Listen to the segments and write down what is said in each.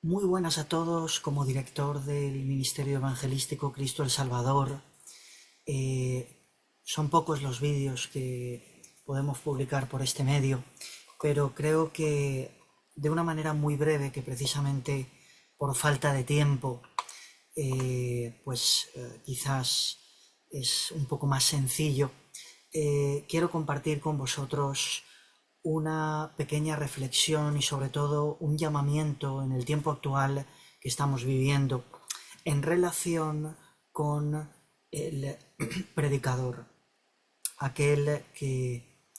Muy buenas a todos. Como director del Ministerio Evangelístico Cristo el Salvador, son pocos los vídeos que podemos publicar por este medio, pero creo que de una manera muy breve, que precisamente por falta de tiempo, quizás es un poco más sencillo. Quiero compartir con vosotros una pequeña reflexión y sobre todo un llamamiento en el tiempo actual que estamos viviendo en relación con el predicador, aquel que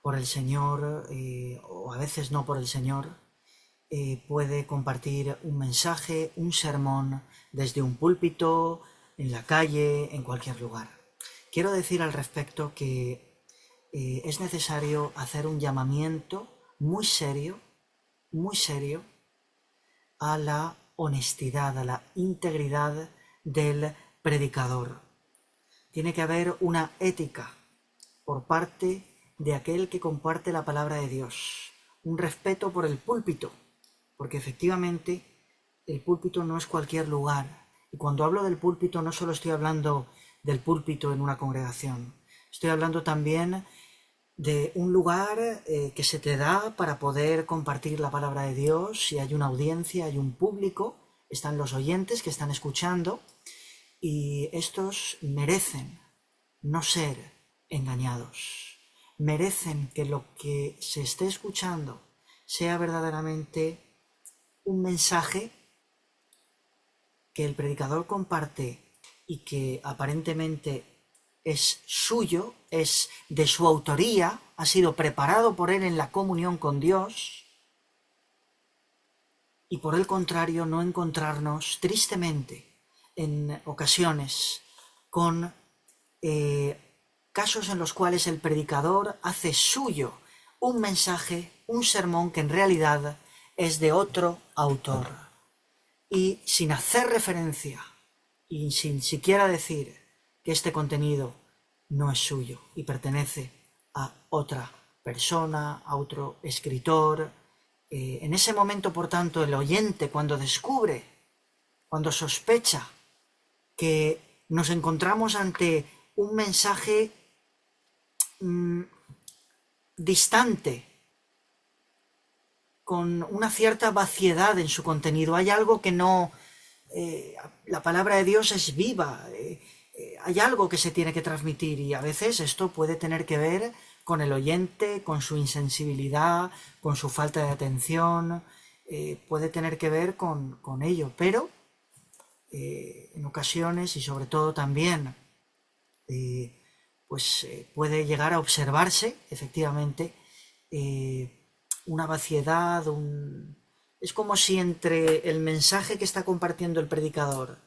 por el Señor, o a veces no por el Señor, puede compartir un mensaje, un sermón desde un púlpito, en la calle, en cualquier lugar. Quiero decir al respecto que es necesario hacer un llamamiento muy serio a la honestidad, a la integridad del predicador. Tiene que haber una ética por parte de aquel que comparte la palabra de Dios, un respeto por el púlpito, porque efectivamente el púlpito no es cualquier lugar. Y cuando hablo del púlpito no solo estoy hablando del púlpito en una congregación, estoy hablando también de un lugar que se te da para poder compartir la palabra de Dios. Si hay una audiencia, hay un público, están los oyentes que están escuchando, y estos merecen no ser engañados, merecen que lo que se esté escuchando sea verdaderamente un mensaje que el predicador comparte y que aparentemente es suyo, es de su autoría, ha sido preparado por él en la comunión con Dios, y por el contrario no encontrarnos tristemente en ocasiones con casos en los cuales el predicador hace suyo un mensaje, un sermón que en realidad es de otro autor, y sin hacer referencia y sin siquiera decir que este contenido no es suyo y pertenece a otra persona, a otro escritor. En ese momento, por tanto, el oyente, cuando descubre, cuando sospecha que nos encontramos ante un mensaje distante, con una cierta vaciedad en su contenido, hay algo que no... la palabra de Dios es viva, hay algo que se tiene que transmitir, y a veces esto puede tener que ver con el oyente, con su insensibilidad, con su falta de atención, puede tener que ver con ello, pero en ocasiones y sobre todo también puede llegar a observarse efectivamente una vaciedad, es como si entre el mensaje que está compartiendo el predicador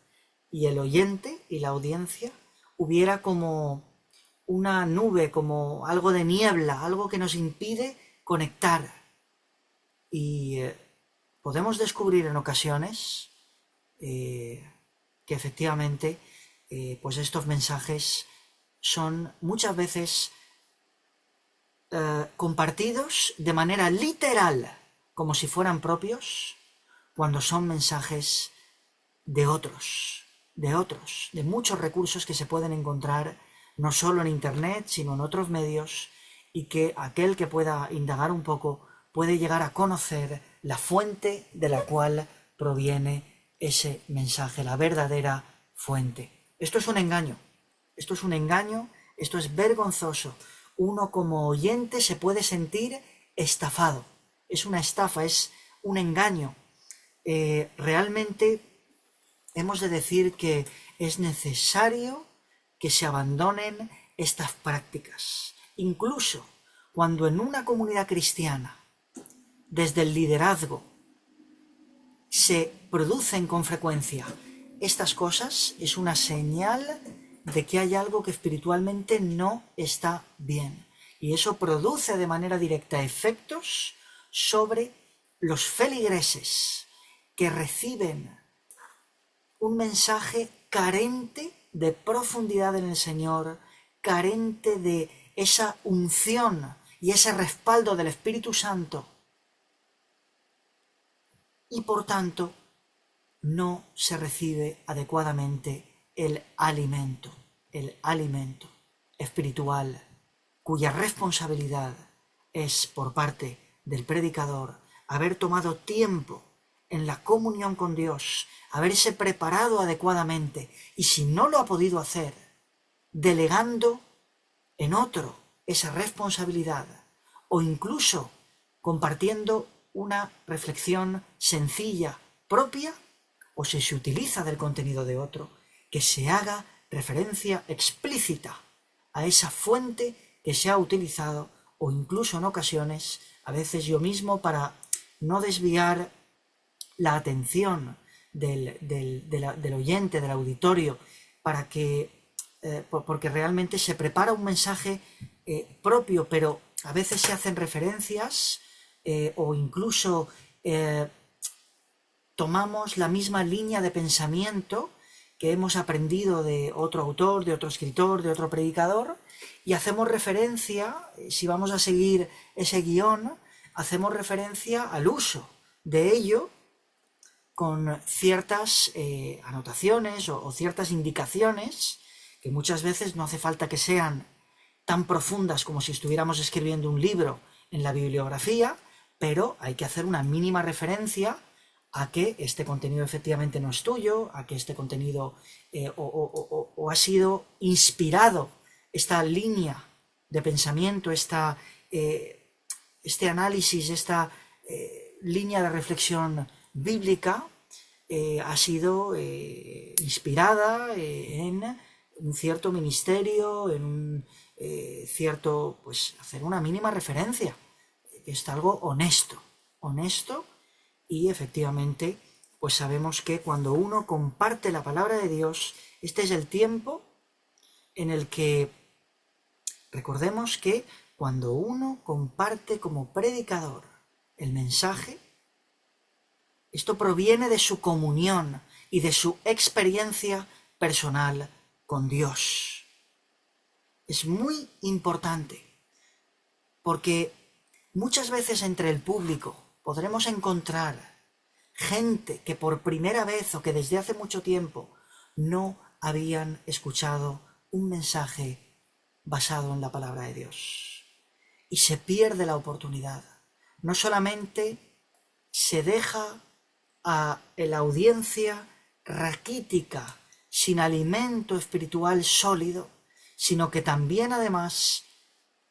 y el oyente y la audiencia hubiera como una nube, como algo de niebla, algo que nos impide conectar. Y podemos descubrir en ocasiones que efectivamente pues estos mensajes son muchas veces compartidos de manera literal, como si fueran propios, cuando son mensajes de otros, de muchos recursos que se pueden encontrar no solo en Internet, sino en otros medios, y que aquel que pueda indagar un poco puede llegar a conocer la fuente de la cual proviene ese mensaje, la verdadera fuente. Esto es un engaño, esto es un engaño, esto es vergonzoso. Uno como oyente se puede sentir estafado, es una estafa, es un engaño. Realmente hemos de decir que es necesario que se abandonen estas prácticas, incluso cuando en una comunidad cristiana, desde el liderazgo, se producen con frecuencia estas cosas. Es una señal de que hay algo que espiritualmente no está bien, y eso produce de manera directa efectos sobre los feligreses que reciben un mensaje carente de profundidad en el Señor, carente de esa unción y ese respaldo del Espíritu Santo. y por tanto no se recibe adecuadamente el alimento espiritual, cuya responsabilidad es por parte del predicador haber tomado tiempo en la comunión con Dios, haberse preparado adecuadamente, y si no lo ha podido hacer, delegando en otro esa responsabilidad, o incluso compartiendo una reflexión sencilla propia, o si se utiliza del contenido de otro, que se haga referencia explícita a esa fuente que se ha utilizado, o incluso en ocasiones, a veces yo mismo, para no desviar la atención del oyente, del auditorio, para que, porque realmente se prepara un mensaje propio, pero a veces se hacen referencias o incluso tomamos la misma línea de pensamiento que hemos aprendido de otro autor, de otro escritor, de otro predicador, y hacemos referencia, si vamos a seguir ese guión, hacemos referencia al uso de ello con ciertas anotaciones o ciertas indicaciones, que muchas veces no hace falta que sean tan profundas como si estuviéramos escribiendo un libro en la bibliografía, pero hay que hacer una mínima referencia a que este contenido efectivamente no es tuyo, a que este contenido o ha sido inspirado, esta línea de pensamiento, este análisis, esta línea de reflexión bíblica ha sido inspirada en un cierto ministerio, en un cierto, pues hacer una mínima referencia, que es algo honesto, y efectivamente, pues sabemos que cuando uno comparte la palabra de Dios, este es el tiempo en el que, recordemos que cuando uno comparte como predicador el mensaje, esto proviene de su comunión y de su experiencia personal con Dios. Es muy importante, porque muchas veces entre el público podremos encontrar gente que por primera vez o que desde hace mucho tiempo no habían escuchado un mensaje basado en la palabra de Dios. Y se pierde la oportunidad. No solamente se deja a la audiencia raquítica, sin alimento espiritual sólido, sino que también además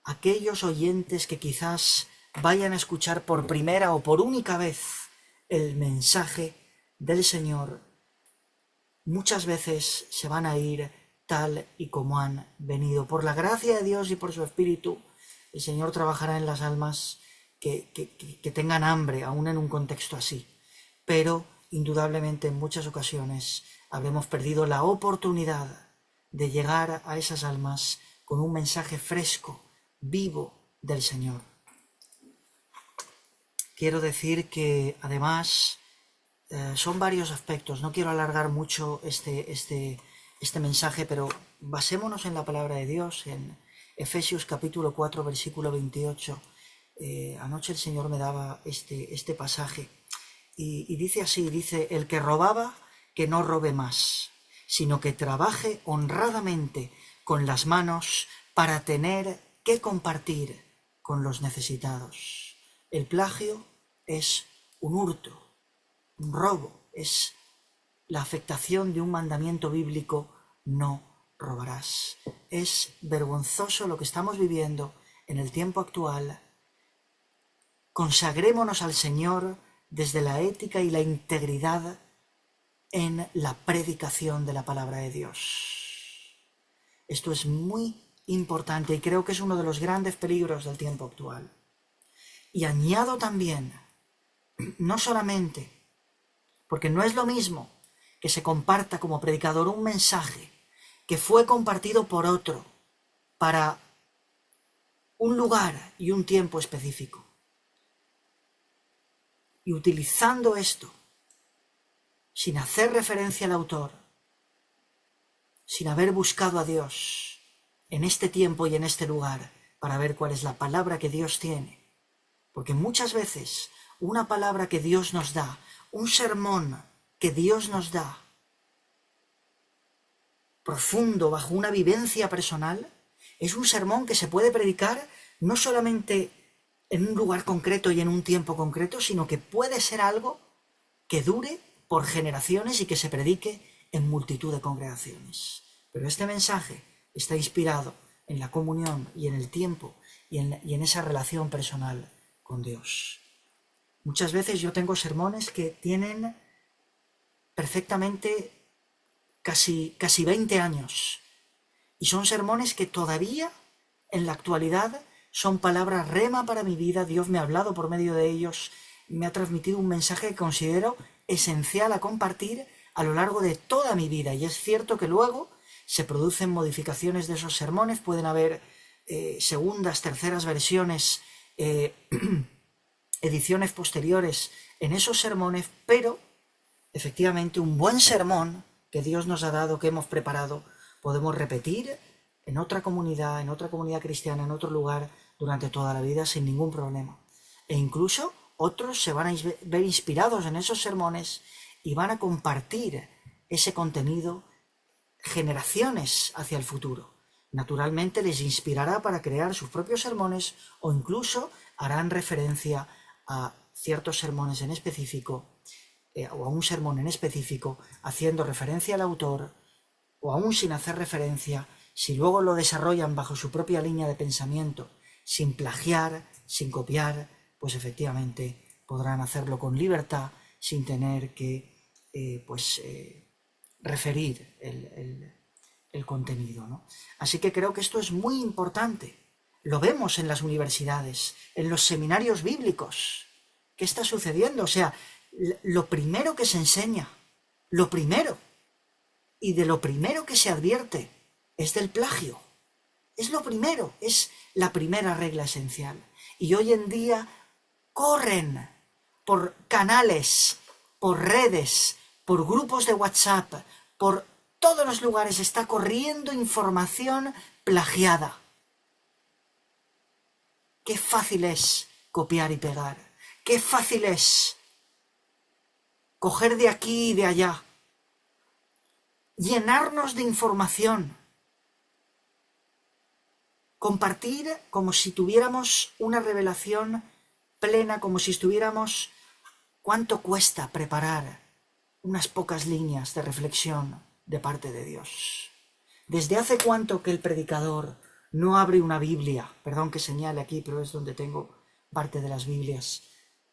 aquellos oyentes que quizás vayan a escuchar por primera o por única vez el mensaje del Señor, muchas veces se van a ir tal y como han venido. Por la gracia de Dios y por su Espíritu, el Señor trabajará en las almas que tengan hambre, aún en un contexto así. Pero indudablemente en muchas ocasiones habremos perdido la oportunidad de llegar a esas almas con un mensaje fresco, vivo del Señor. Quiero decir que además son varios aspectos. No quiero alargar mucho este mensaje, pero basémonos en la palabra de Dios, en Efesios capítulo 4, versículo 28. Anoche el Señor me daba este pasaje y dice así, dice: el que robaba, que no robe más, sino que trabaje honradamente con las manos para tener que compartir con los necesitados. El plagio es un hurto, un robo, es la afectación de un mandamiento bíblico: no robarás. Es vergonzoso lo que estamos viviendo en el tiempo actual. Consagrémonos al Señor desde la ética y la integridad en la predicación de la palabra de Dios. Esto es muy importante y creo que es uno de los grandes peligros del tiempo actual. Y añado también, no solamente, porque no es lo mismo que se comparta como predicador un mensaje que fue compartido por otro para un lugar y un tiempo específico, y utilizando esto sin hacer referencia al autor, sin haber buscado a Dios en este tiempo y en este lugar para ver cuál es la palabra que Dios tiene. Porque muchas veces una palabra que Dios nos da Un sermón que Dios nos da, profundo, bajo una vivencia personal, es un sermón que se puede predicar no solamente en un lugar concreto y en un tiempo concreto, sino que puede ser algo que dure por generaciones y que se predique en multitud de congregaciones. Pero este mensaje está inspirado en la comunión y en el tiempo y en esa relación personal con Dios. Muchas veces yo tengo sermones que tienen perfectamente casi 20 años y son sermones que todavía en la actualidad son palabras rema para mi vida. Dios me ha hablado por medio de ellos, me ha transmitido un mensaje que considero esencial a compartir a lo largo de toda mi vida. Y es cierto que luego se producen modificaciones de esos sermones, pueden haber segundas, terceras versiones, ediciones posteriores en esos sermones, pero efectivamente un buen sermón que Dios nos ha dado, que hemos preparado, podemos repetir en otra comunidad cristiana, en otro lugar, durante toda la vida sin ningún problema. E incluso otros se van a ver inspirados en esos sermones y van a compartir ese contenido generaciones hacia el futuro. Naturalmente les inspirará para crear sus propios sermones o incluso harán referencia a ciertos sermones en específico o a un sermón en específico haciendo referencia al autor o aún sin hacer referencia, si luego lo desarrollan bajo su propia línea de pensamiento, sin plagiar, sin copiar, pues efectivamente podrán hacerlo con libertad sin tener que referir el contenido, ¿no? Así que creo que esto es muy importante. Lo vemos en las universidades, en los seminarios bíblicos. ¿Qué está sucediendo? O sea, lo primero que se enseña, lo primero, y de lo primero que se advierte es del plagio. Es lo primero, es la primera regla esencial. Y hoy en día corren por canales, por redes, por grupos de WhatsApp, por todos los lugares está corriendo información plagiada. Qué fácil es copiar y pegar. Qué fácil es coger de aquí y de allá. Llenarnos de información. Compartir como si tuviéramos una revelación plena, como si estuviéramos... ¿Cuánto cuesta preparar unas pocas líneas de reflexión de parte de Dios? ¿Desde hace cuánto que el predicador no abre una Biblia? Perdón que señale aquí, pero es donde tengo parte de las Biblias.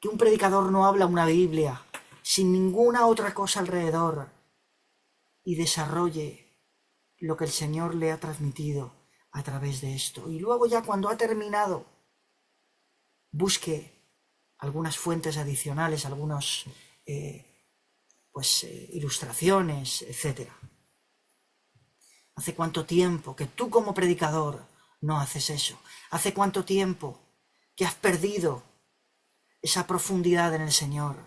Que un predicador no habla una Biblia sin ninguna otra cosa alrededor y desarrolle lo que el Señor le ha transmitido a través de esto. Y luego ya cuando ha terminado, busque algunas fuentes adicionales, algunas ilustraciones, etc. ¿Hace cuánto tiempo que tú como predicador no haces eso? ¿Hace cuánto tiempo que has perdido esa profundidad en el Señor?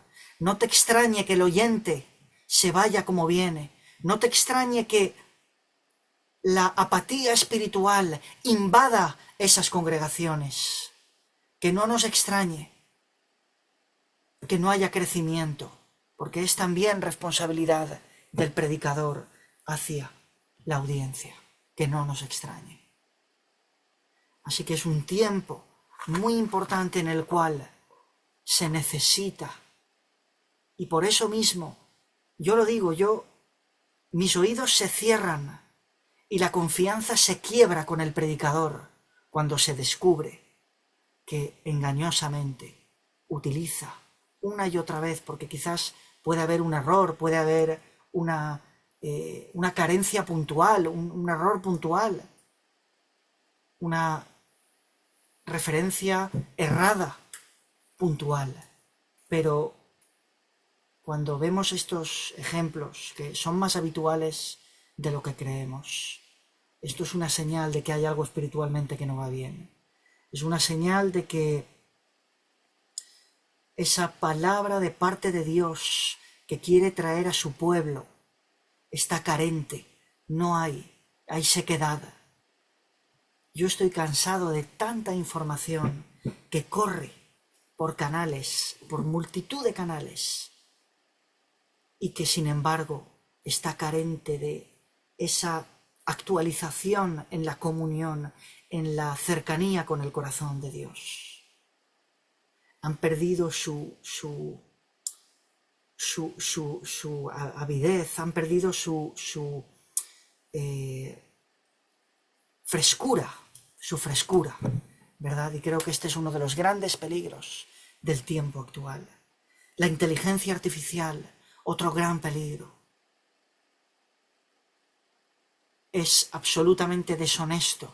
No te extrañe que el oyente se vaya como viene. No te extrañe que la apatía espiritual invada esas congregaciones. Que no nos extrañe que no haya crecimiento, porque es también responsabilidad del predicador hacia la audiencia, que no nos extrañe. Así que es un tiempo muy importante en el cual se necesita, y por eso mismo, yo lo digo, mis oídos se cierran y la confianza se quiebra con el predicador cuando se descubre que engañosamente utiliza una y otra vez, porque quizás puede haber un error, puede haber una carencia puntual, un error puntual, una referencia errada puntual. Pero cuando vemos estos ejemplos, que son más habituales de lo que creemos, esto es una señal de que hay algo espiritualmente que no va bien. Es una señal de que esa palabra de parte de Dios que quiere traer a su pueblo está carente, no hay sequedad. Yo estoy cansado de tanta información que corre por canales, por multitud de canales, y que sin embargo está carente de esa actualización en la comunión, en la cercanía con el corazón de Dios. Han perdido su avidez, han perdido su frescura, ¿verdad? Y creo que este es uno de los grandes peligros del tiempo actual. La inteligencia artificial, otro gran peligro. Es absolutamente deshonesto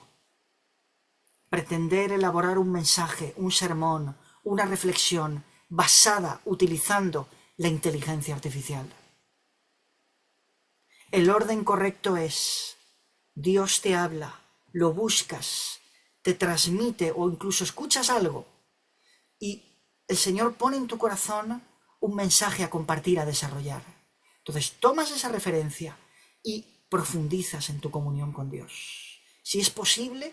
pretender elaborar un mensaje, un sermón, una reflexión basada, utilizando la inteligencia artificial. El orden correcto es: Dios te habla, lo buscas, te transmite o incluso escuchas algo y el Señor pone en tu corazón un mensaje a compartir, a desarrollar. Entonces tomas esa referencia y profundizas en tu comunión con Dios. Si es posible,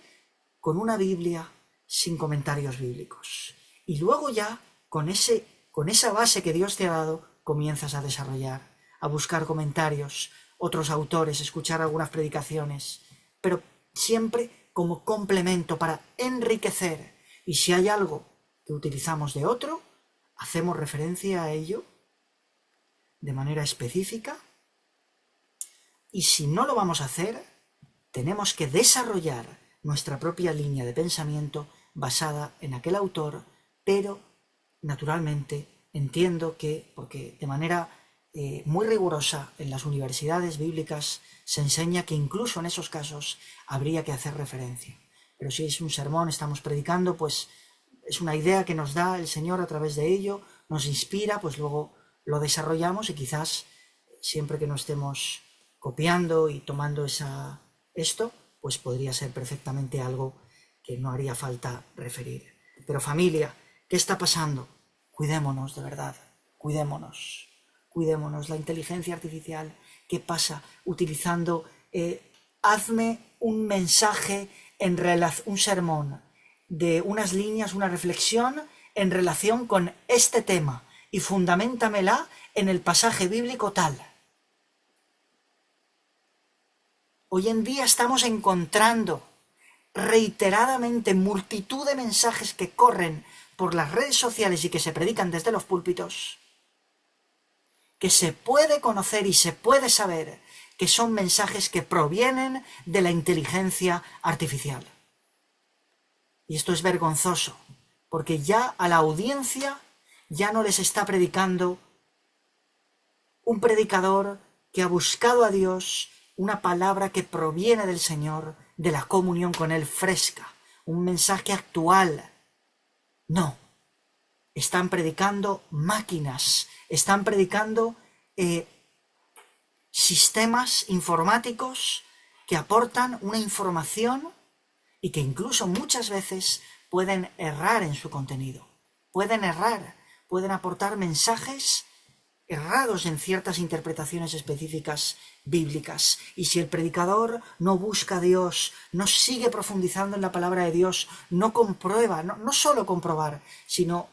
con una Biblia sin comentarios bíblicos. Y luego ya, con esa base que Dios te ha dado, comienzas a desarrollar, a buscar comentarios, otros autores, escuchar algunas predicaciones, pero siempre como complemento para enriquecer. Y si hay algo que utilizamos de otro, hacemos referencia a ello de manera específica. Y si no lo vamos a hacer, tenemos que desarrollar nuestra propia línea de pensamiento basada en aquel autor, pero naturalmente entiendo que, porque de manera muy rigurosa en las universidades bíblicas se enseña que incluso en esos casos habría que hacer referencia. Pero si es un sermón, estamos predicando, pues es una idea que nos da el Señor a través de ello, nos inspira, pues luego lo desarrollamos y quizás siempre que no estemos copiando y tomando esto, pues podría ser perfectamente algo que no haría falta referir. Pero familia, ¿qué está pasando? Cuidémonos, de verdad, cuidémonos. La inteligencia artificial, ¿qué pasa? Utilizando, hazme un mensaje, un sermón, de unas líneas, una reflexión en relación con este tema y fundamentamela en el pasaje bíblico tal. Hoy en día estamos encontrando reiteradamente multitud de mensajes que corren por las redes sociales y que se predican desde los púlpitos, que se puede conocer y se puede saber que son mensajes que provienen de la inteligencia artificial. Y esto es vergonzoso, porque ya a la audiencia ya no les está predicando un predicador que ha buscado a Dios, una palabra que proviene del Señor, de la comunión con Él fresca, un mensaje actual. No, están predicando máquinas, están predicando sistemas informáticos que aportan una información y que incluso muchas veces pueden errar en su contenido, pueden aportar mensajes errados en ciertas interpretaciones específicas bíblicas. Y si el predicador no busca a Dios, no sigue profundizando en la palabra de Dios, no comprueba, no solo comprobar, sino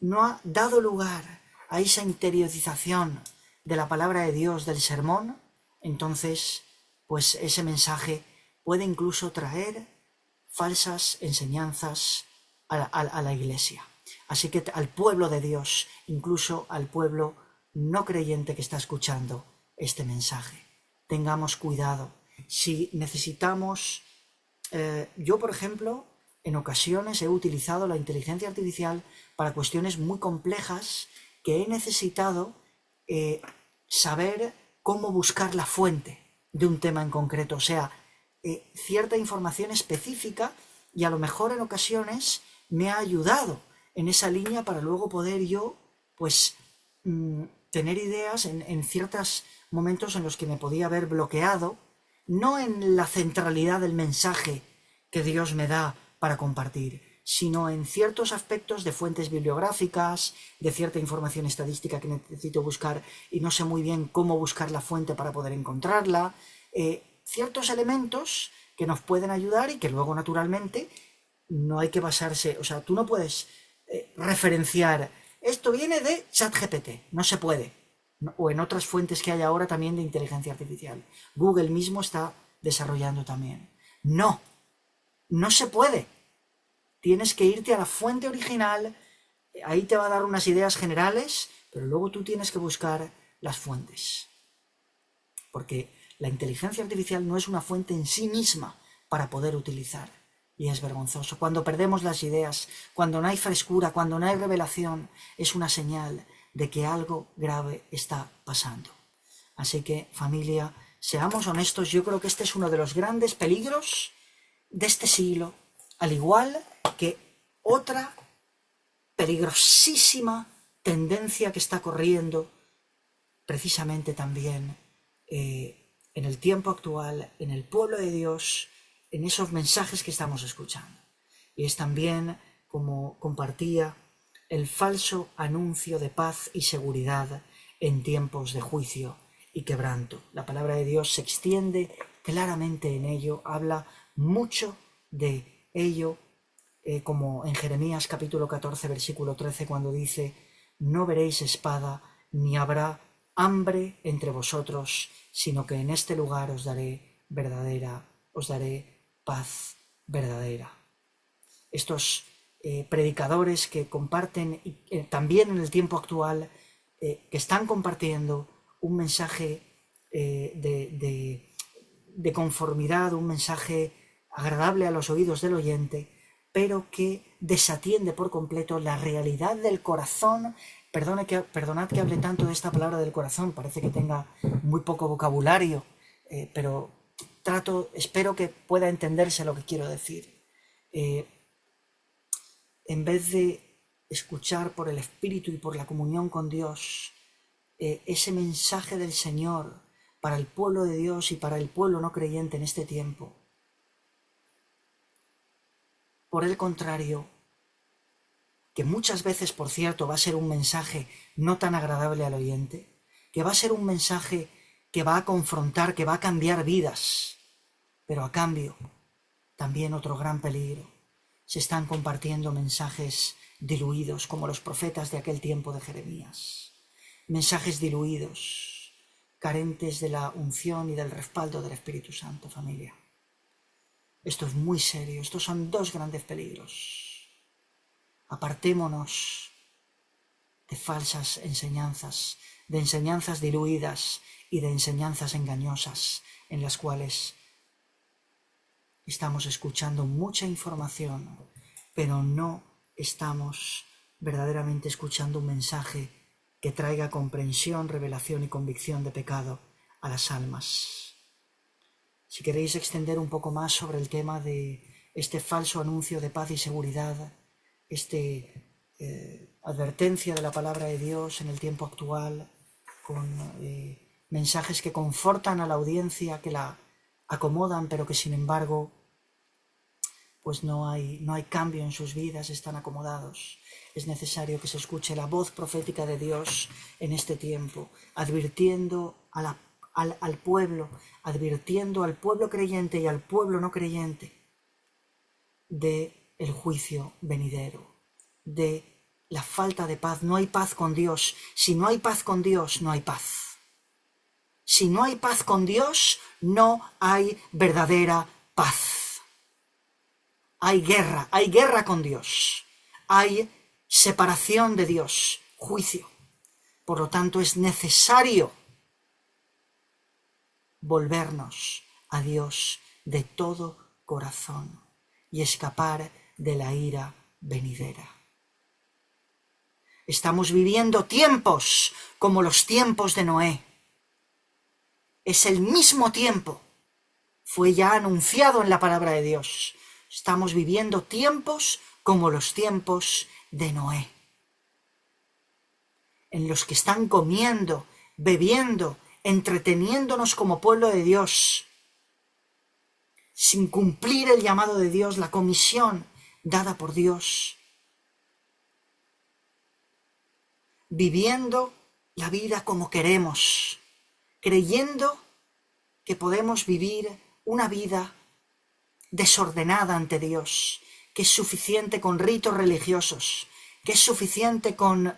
no ha dado lugar a esa interiorización de la palabra de Dios, del sermón, entonces, pues ese mensaje puede incluso traer falsas enseñanzas a la iglesia. Así que al pueblo de Dios, incluso al pueblo no creyente que está escuchando este mensaje, tengamos cuidado. Si necesitamos, yo por ejemplo, en ocasiones he utilizado la inteligencia artificial para cuestiones muy complejas que he necesitado saber cómo buscar la fuente de un tema en concreto, o sea, cierta información específica, y a lo mejor en ocasiones me ha ayudado en esa línea para luego poder yo, pues, tener ideas en ciertos momentos en los que me podía haber bloqueado, no en la centralidad del mensaje que Dios me da para compartir, sino en ciertos aspectos de fuentes bibliográficas, de cierta información estadística que necesito buscar y no sé muy bien cómo buscar la fuente para poder encontrarla, ciertos elementos que nos pueden ayudar y que luego naturalmente no hay que basarse, o sea, tú no puedes referenciar, esto viene de ChatGPT, no se puede, o en otras fuentes que hay ahora también de inteligencia artificial. Google mismo está desarrollando también. No, no se puede. Tienes que irte a la fuente original, ahí te va a dar unas ideas generales, pero luego tú tienes que buscar las fuentes. Porque la inteligencia artificial no es una fuente en sí misma para poder utilizar. Y es vergonzoso. Cuando perdemos las ideas, cuando no hay frescura, cuando no hay revelación, es una señal de que algo grave está pasando. Así que, familia, seamos honestos, yo creo que este es uno de los grandes peligros de este siglo, al igual que otra peligrosísima tendencia que está corriendo precisamente también en el tiempo actual, en el pueblo de Dios, en esos mensajes que estamos escuchando. Y es también, como compartía, el falso anuncio de paz y seguridad en tiempos de juicio y quebranto. La palabra de Dios se extiende claramente en ello, habla mucho de ello, como en Jeremías capítulo 14, versículo 13, cuando dice: no veréis espada, ni habrá hambre entre vosotros, sino que en este lugar os daré paz verdadera. Estos predicadores que comparten, también en el tiempo actual, que están compartiendo un mensaje de conformidad, un mensaje agradable a los oídos del oyente, pero que desatiende por completo la realidad del corazón. Perdonad que hable tanto de esta palabra del corazón, parece que tenga muy poco vocabulario, pero espero que pueda entenderse lo que quiero decir. En vez de escuchar por el Espíritu y por la comunión con Dios ese mensaje del Señor para el pueblo de Dios y para el pueblo no creyente en este tiempo, por el contrario, que muchas veces, por cierto, va a ser un mensaje no tan agradable al oyente, que va a ser un mensaje que va a confrontar, que va a cambiar vidas, pero a cambio, también otro gran peligro. Se están compartiendo mensajes diluidos, como los profetas de aquel tiempo de Jeremías. Mensajes diluidos, carentes de la unción y del respaldo del Espíritu Santo, familia. Esto es muy serio, estos son dos grandes peligros. Apartémonos de falsas enseñanzas, de enseñanzas diluidas y de enseñanzas engañosas en las cuales estamos escuchando mucha información, pero no estamos verdaderamente escuchando un mensaje que traiga comprensión, revelación y convicción de pecado a las almas. Si queréis extender un poco más sobre el tema de este falso anuncio de paz y seguridad, advertencia de la palabra de Dios en el tiempo actual, con mensajes que confortan a la audiencia, que la acomodan, pero que sin embargo pues no hay cambio en sus vidas, están acomodados. Es necesario que se escuche la voz profética de Dios en este tiempo, advirtiendo al pueblo, advirtiendo al pueblo creyente y al pueblo no creyente del juicio venidero, de la falta de paz. No hay paz con Dios. Si no hay paz con Dios, no hay paz. Si no hay paz con Dios, no hay verdadera paz. Hay guerra con Dios. Hay separación de Dios, juicio. Por lo tanto, es necesario volvernos a Dios de todo corazón y escapar de la ira venidera. Estamos viviendo tiempos como los tiempos de Noé. Es el mismo tiempo. Fue ya anunciado en la palabra de Dios. Estamos viviendo tiempos como los tiempos de Noé, en los que están comiendo, bebiendo, entreteniéndonos como pueblo de Dios, sin cumplir el llamado de Dios, la comisión dada por Dios, viviendo la vida como queremos, creyendo que podemos vivir una vida desordenada ante Dios, que es suficiente con ritos religiosos, que es suficiente con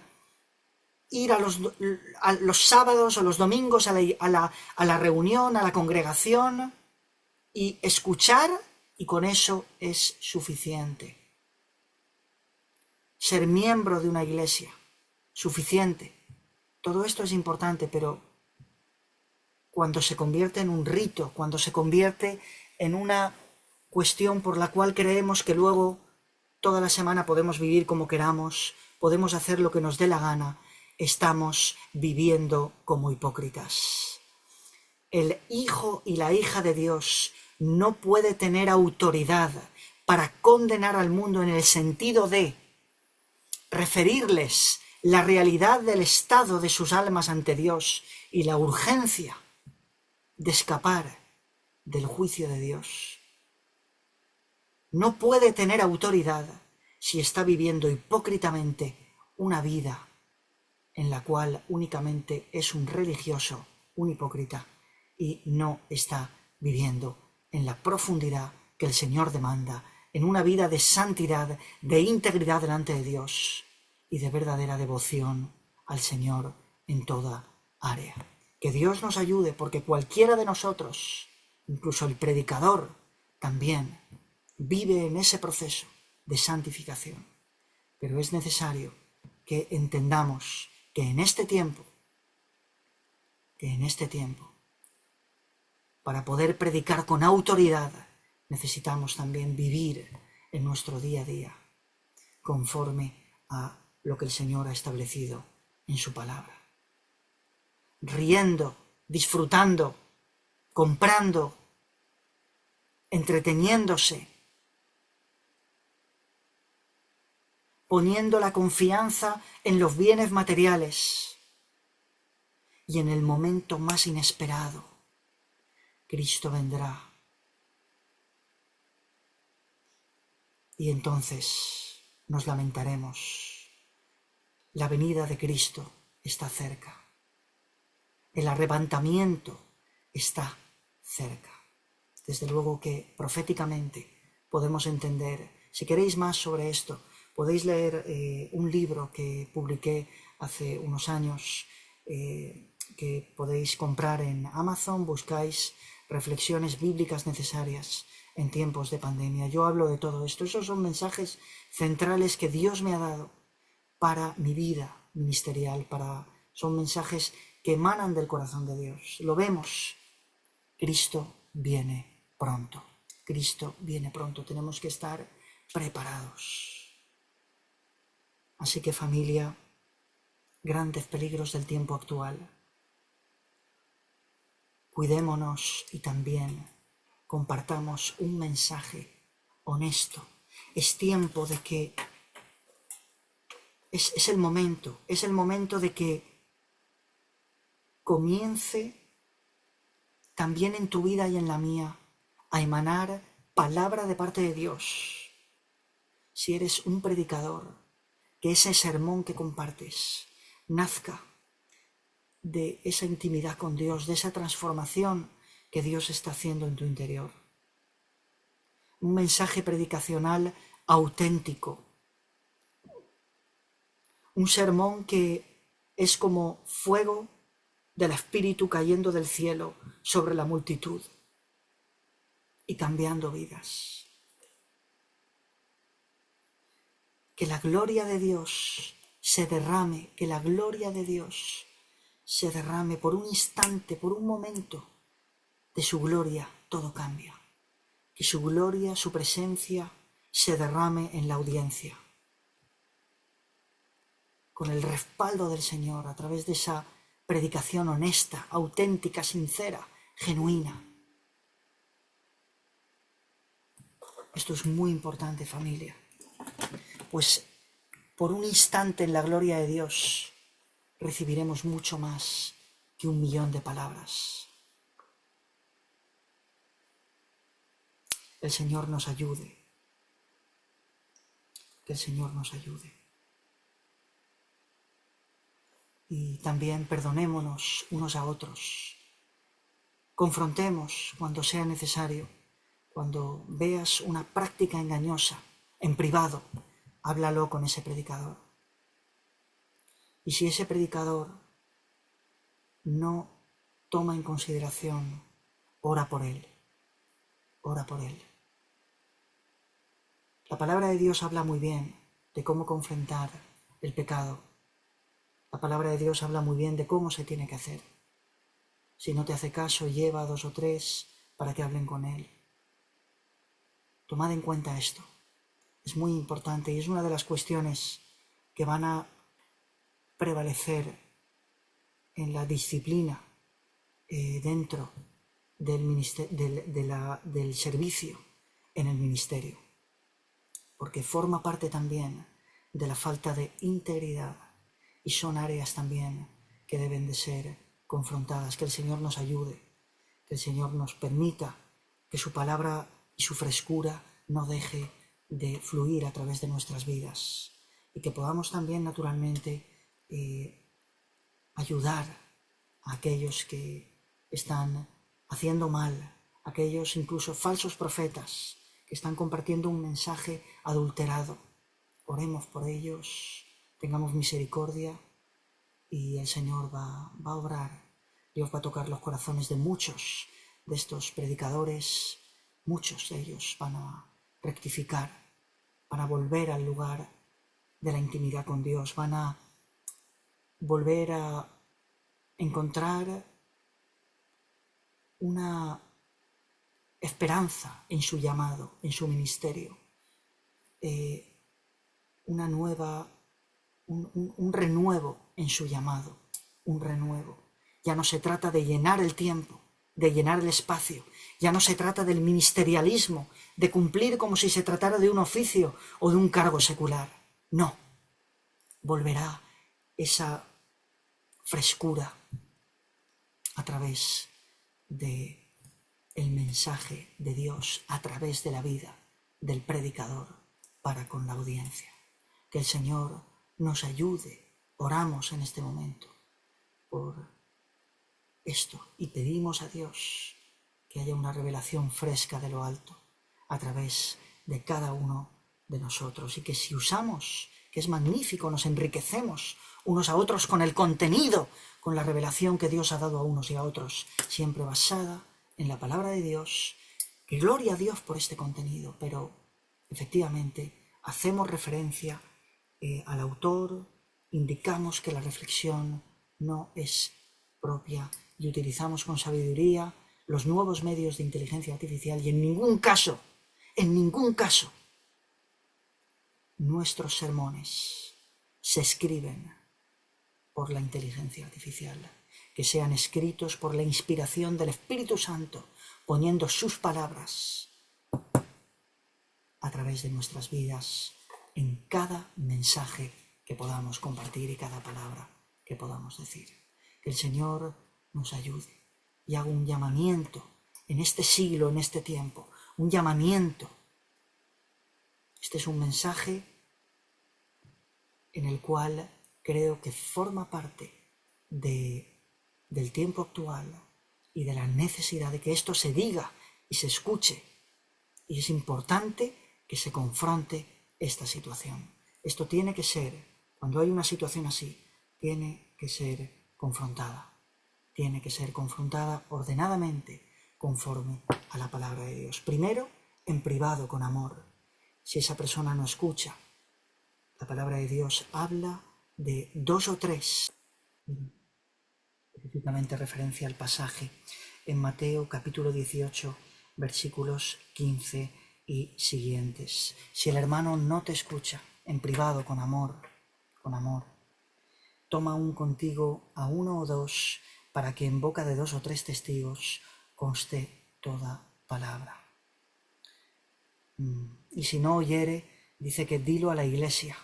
ir a los sábados o los domingos a la reunión, a la congregación y escuchar, y con eso es suficiente. Ser miembro de una iglesia, suficiente. Todo esto es importante, pero cuando se convierte en un rito, cuando se convierte en una cuestión por la cual creemos que luego toda la semana podemos vivir como queramos, podemos hacer lo que nos dé la gana, estamos viviendo como hipócritas. El hijo y la hija de Dios no puede tener autoridad para condenar al mundo en el sentido de referirles la realidad del estado de sus almas ante Dios y la urgencia de escapar del juicio de Dios. No puede tener autoridad si está viviendo hipócritamente una vida en la cual únicamente es un religioso, un hipócrita, y no está viviendo en la profundidad que el Señor demanda, en una vida de santidad, de integridad delante de Dios y de verdadera devoción al Señor en toda área. Que Dios nos ayude, porque cualquiera de nosotros, incluso el predicador, también vive en ese proceso de santificación. Pero es necesario que entendamos que en este tiempo, para poder predicar con autoridad, necesitamos también vivir en nuestro día a día, conforme a lo que el Señor ha establecido en su palabra. Riendo, disfrutando, comprando, entreteniéndose, poniendo la confianza en los bienes materiales, y en el momento más inesperado, Cristo vendrá. Y entonces nos lamentaremos. La venida de Cristo está cerca. El arrebatamiento está cerca. Desde luego que proféticamente podemos entender. Si queréis más sobre esto, podéis leer un libro que publiqué hace unos años, que podéis comprar en Amazon. Buscáis reflexiones bíblicas necesarias en tiempos de pandemia. Yo hablo de todo esto. Esos son mensajes centrales que Dios me ha dado para mi vida ministerial. Son mensajes que emanan del corazón de Dios. Lo vemos. Cristo viene pronto. Cristo viene pronto. Tenemos que estar preparados. Así que, familia, grandes peligros del tiempo actual. Cuidémonos y también compartamos un mensaje honesto. Es tiempo de que es el momento de que comience también en tu vida y en la mía a emanar palabra de parte de Dios. Si eres un predicador, que ese sermón que compartes nazca de esa intimidad con Dios, de esa transformación que Dios está haciendo en tu interior. Un mensaje predicacional auténtico. Un sermón que es como fuego del Espíritu cayendo del cielo sobre la multitud y cambiando vidas. Que la gloria de Dios se derrame, que la gloria de Dios se derrame por un instante, por un momento. De su gloria todo cambia. Que su gloria, su presencia se derrame en la audiencia. Con el respaldo del Señor, a través de esa predicación honesta, auténtica, sincera, genuina. Esto es muy importante, familia. Pues por un instante en la gloria de Dios recibiremos mucho más que 1.000.000 de palabras. El Señor nos ayude. Que el Señor nos ayude. Y también perdonémonos unos a otros. Confrontemos cuando sea necesario. Cuando veas una práctica engañosa en privado, háblalo con ese predicador. Y si ese predicador no toma en consideración, ora por él, ora por él. La palabra de Dios habla muy bien de cómo confrontar el pecado. La palabra de Dios habla muy bien de cómo se tiene que hacer. Si no te hace caso, lleva a 2 o 3 para que hablen con él. Tomad en cuenta esto. Es muy importante y es una de las cuestiones que van a prevalecer en la disciplina dentro del servicio en el ministerio, porque forma parte también de la falta de integridad y son áreas también que deben de ser confrontadas. Que el Señor nos ayude, que el Señor nos permita que su palabra y su frescura no deje de fluir a través de nuestras vidas y que podamos también naturalmente ayudar a aquellos que están haciendo mal, aquellos incluso falsos profetas que están compartiendo un mensaje adulterado. Oremos por ellos, tengamos misericordia y el Señor va a obrar. Dios va a tocar los corazones de muchos de estos predicadores, muchos de ellos van a rectificar, van a volver al lugar de la intimidad con Dios, van a volver a encontrar una esperanza en su llamado, en su ministerio, un renuevo en su llamado, un renuevo. Ya no se trata de llenar el tiempo, de llenar el espacio, ya no se trata del ministerialismo, de cumplir como si se tratara de un oficio o de un cargo secular. No, volverá esa frescura a través del mensaje de Dios, a través de la vida del predicador para con la audiencia. Que el Señor nos ayude. Oramos en este momento por esto y pedimos a Dios que haya una revelación fresca de lo alto a través de cada uno de nosotros y que si usamos, que es magnífico, nos enriquecemos unos a otros con el contenido, con la revelación que Dios ha dado a unos y a otros, siempre basada en la palabra de Dios. Que gloria a Dios por este contenido, pero efectivamente hacemos referencia al autor, indicamos que la reflexión no es propia y utilizamos con sabiduría los nuevos medios de inteligencia artificial y en ningún caso, nuestros sermones se escriben por la inteligencia artificial, que sean escritos por la inspiración del Espíritu Santo, poniendo sus palabras a través de nuestras vidas en cada mensaje que podamos compartir y cada palabra que podamos decir. Que el Señor nos ayude y haga un llamamiento en este siglo, en este tiempo, un llamamiento. Este es un mensaje en el cual creo que forma parte del tiempo actual y de la necesidad de que esto se diga y se escuche. Y es importante que se confronte esta situación. Esto tiene que ser, cuando hay una situación así, tiene que ser confrontada. Tiene que ser confrontada ordenadamente conforme a la palabra de Dios. Primero, en privado, con amor. Si esa persona no escucha, la palabra de Dios habla de 2 o 3, específicamente referencia al pasaje en Mateo capítulo 18, versículos 15 y siguientes. Si el hermano no te escucha, en privado, con amor, toma aún contigo a 1 o 2, para que en boca de 2 o 3 testigos conste toda palabra. Y si no oyere, dice que dilo a la iglesia.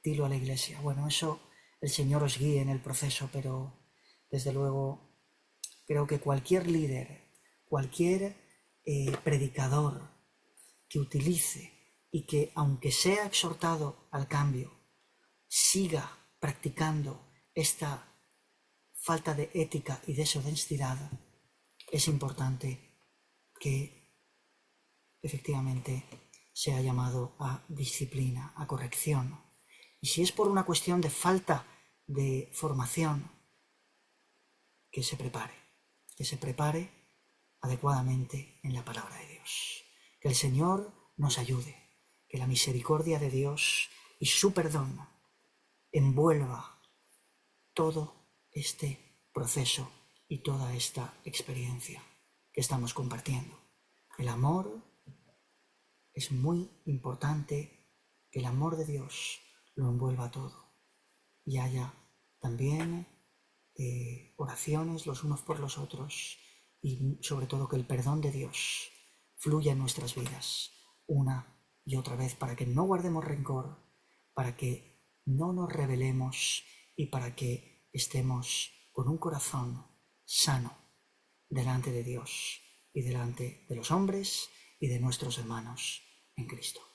Dilo a la iglesia. Bueno, eso el Señor os guíe en el proceso, pero desde luego creo que cualquier líder, cualquier predicador que utilice y que, aunque sea exhortado al cambio, siga practicando esta falta de ética y deshonestidad, es importante que efectivamente sea llamado a disciplina, a corrección. Y si es por una cuestión de falta de formación, que se prepare adecuadamente en la palabra de Dios. Que el Señor nos ayude, que la misericordia de Dios y su perdón envuelva todo este proceso y toda esta experiencia que estamos compartiendo. El amor es muy importante, que el amor de Dios lo envuelva todo y haya también oraciones los unos por los otros y sobre todo que el perdón de Dios fluya en nuestras vidas una y otra vez para que no guardemos rencor, para que no nos rebelemos y para que estemos con un corazón sano delante de Dios y delante de los hombres y de nuestros hermanos en Cristo.